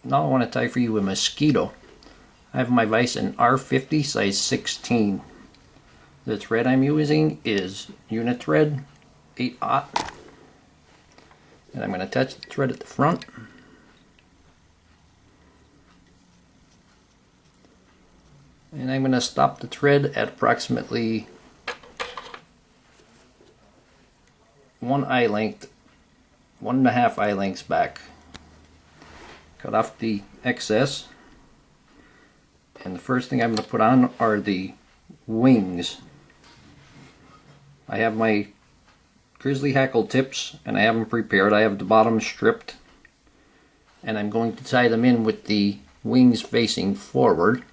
Now I want to tie for you a Mosquito. I have my vise in R50 size 16. The thread I'm using is unit thread 8/0, and I'm going to attach the thread at the front. And I'm going to stop the thread at approximately 1 eye length, 1.5 eye lengths back. Cut off the excess, and the first thing I'm going to put on are the wings. I have my grizzly hackle tips and I have them prepared. I have the bottom stripped, and I'm going to tie them in with the wings facing forward.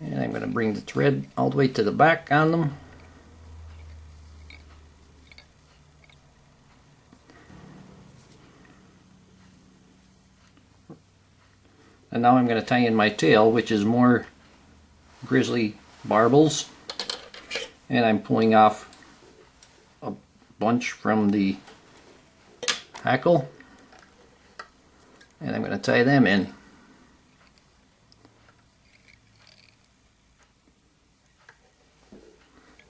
And I'm going to bring the thread all the way to the back on them. And now I'm going to tie in my tail, which is more grizzly barbels. And I'm pulling off a bunch from the hackle. And I'm going to tie them in.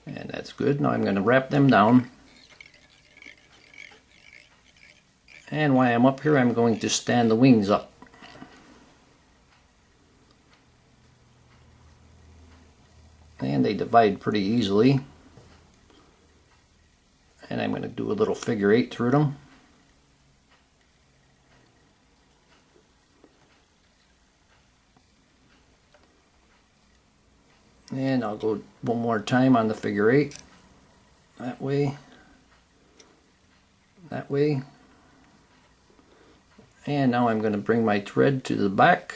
And that's good. Now I'm going to wrap them down. And while I'm up here, I'm going to stand the wings up. And they divide pretty easily. And I'm going to do a little figure 8 through them. And I'll go one more time on the figure 8. That way. That way. And now I'm going to bring my thread to the back.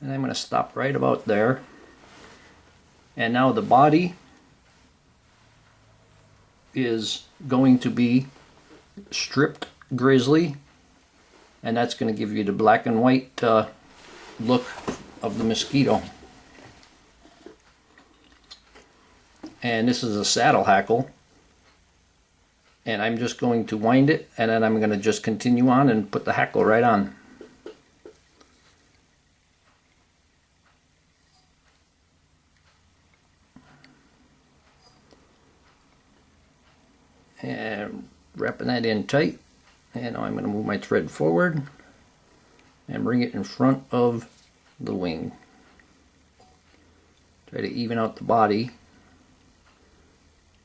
And I'm going to stop right about there. And now the body is going to be stripped grizzly. And that's going to give you the black and white look of the Mosquito. And this is a saddle hackle, and I'm just going to wind it, and then I'm going to just continue on and put the hackle right on. And wrapping that in tight, and now I'm going to move my thread forward and bring it in front of the wing. Try to even out the body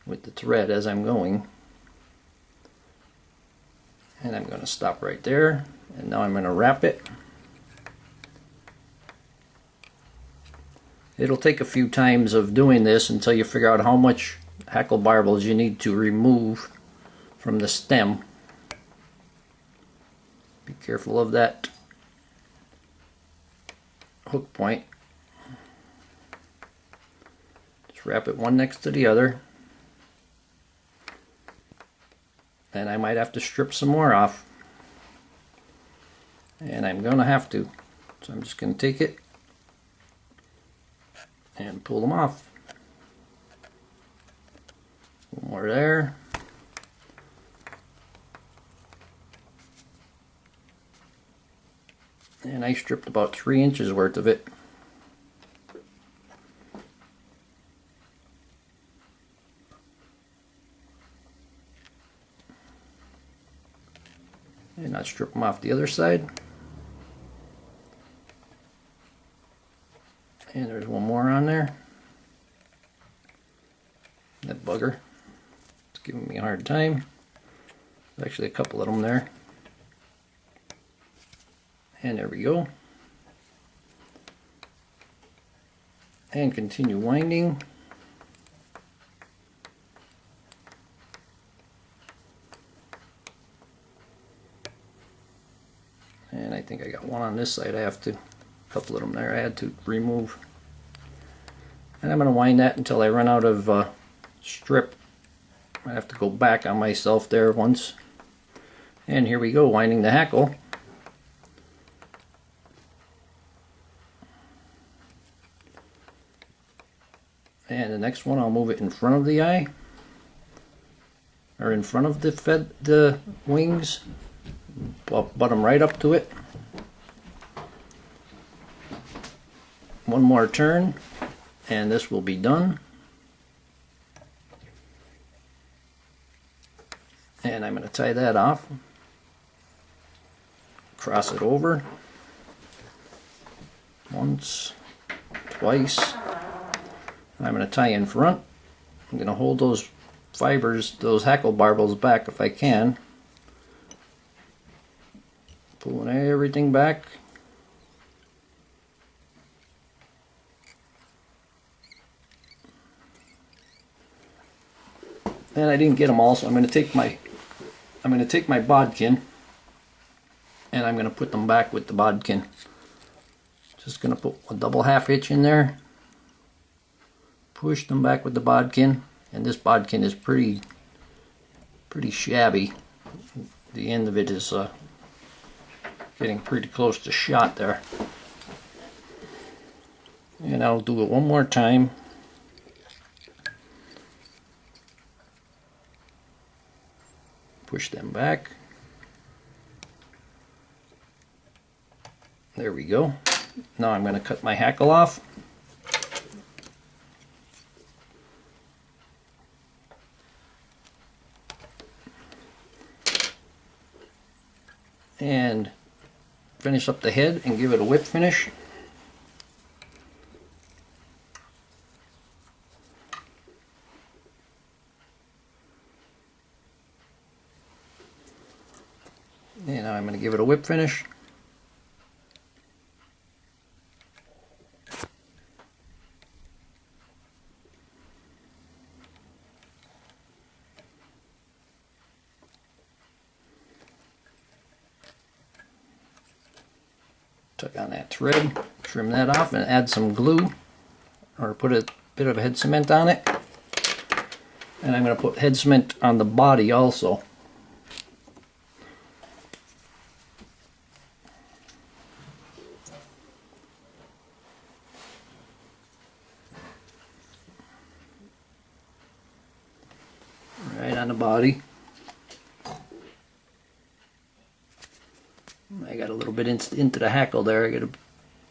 with the thread as I'm going. And I'm going to stop right there, and now I'm going to wrap it. It'll take a few times of doing this until you figure out how much hackle barbels you need to remove from the stem. Be careful of that hook point. Just wrap it one next to the other. And I might have to strip some more off. And I'm going to have to. So I'm just going to take it and pull them off. One more there. And I stripped about 3 inches worth of it. And I'll strip them off the other side. And there's one more on there. That bugger. It's giving me a hard time. There's actually a couple of them there. And there we go. And continue winding. And I think I got one on this side. I have to, a couple of them there I had to remove. And I'm going to wind that until I run out of strip. I have to go back on myself there once. And here we go, winding the hackle. And the next one, I'll move it in front of the eye, or in front of the wings. Butt them right up to it. One more turn, and this will be done. And I'm going to tie that off. Cross it over. Once, twice. I'm going to tie in front. I'm going to hold those fibers, those hackle barbels back if I can. Pulling everything back. And I didn't get them all, so I'm going to take my bodkin and I'm going to put them back with the bodkin. Just going to put a double half hitch in there. Push them back with the bodkin, and this bodkin is pretty shabby. The end of it is getting pretty close to shot there. And I'll do it one more time. Push them back. There we go. Now I'm going to cut my hackle off. And finish up the head and give it a whip finish. And now I'm going to give it a whip finish. Tuck on that thread, trim that off, and add some glue, or put a bit of head cement on it. And I'm going to put head cement on the body also. Right on the body. I got a little bit into the hackle there. I got to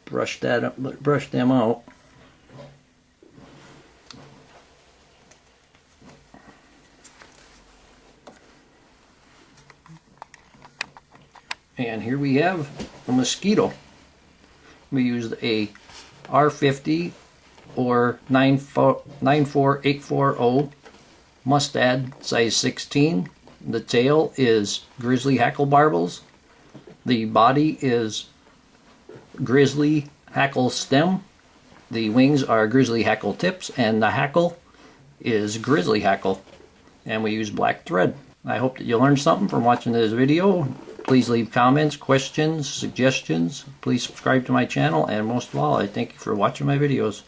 brush that up, brush them out. And here we have a Mosquito. We used a R50 or 94840 Mustad size 16. The tail is grizzly hackle barbels. The body is grizzly hackle stem. The wings are grizzly hackle tips, and the hackle is grizzly hackle. And we use black thread. I hope that you learned something from watching this video. Please leave comments, questions, suggestions. Please subscribe to my channel, and most of all, I thank you for watching my videos.